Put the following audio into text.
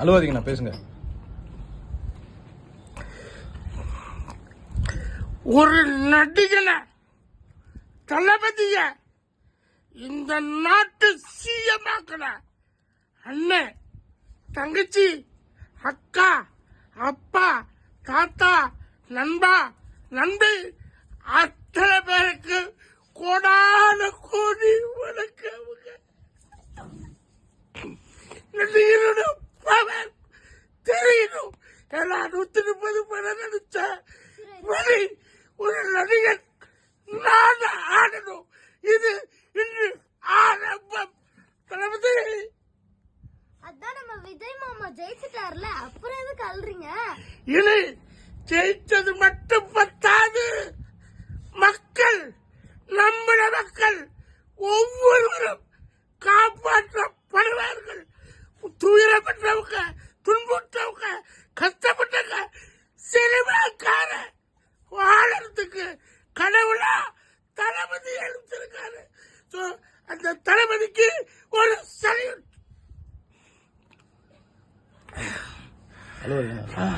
அழுவாதீங்கண்ணா, பேசுங்க. ஒரு நடிகனை தளபதிய இந்த நாட்டு சிஎம்மாக்கன அண்ணன், தங்கச்சி, அக்கா, அப்பா, தாத்தா, நண்பா, நண்பி அத்தனை பேருக்கு கோடான கோடி வணக்கம். தெரியணும். ஏன்னா 130 படம் நடிச்ச வழி ஒரு நடிகன் நான் ஆடணும். இது இன்று ஆரம்பம். தளபதி, அதான் நம்ம விஜய் மாமா ஜெயிச்சிட்டார்ல, அப்புறம் எதுக்கு அல்றீங்க? இனி ஜெயிச்சது மட்டும் பத்தாது. மக்கள், நம்முடைய மக்கள் ஒவ்வொருவரும் காப்பாற்றப்படுவார்கள். துயரப்பட்டவங்க, துன்புற்றவங்க, கஷ்டப்பட்டவங்க, சினிமாக்கார வாழறதுக்கு கடவுளா தளபதி எழுந்திருக்காரு. அந்த தளபதிக்கு ஒரு சல்யூட். அழுவாதீங்கண்ணா.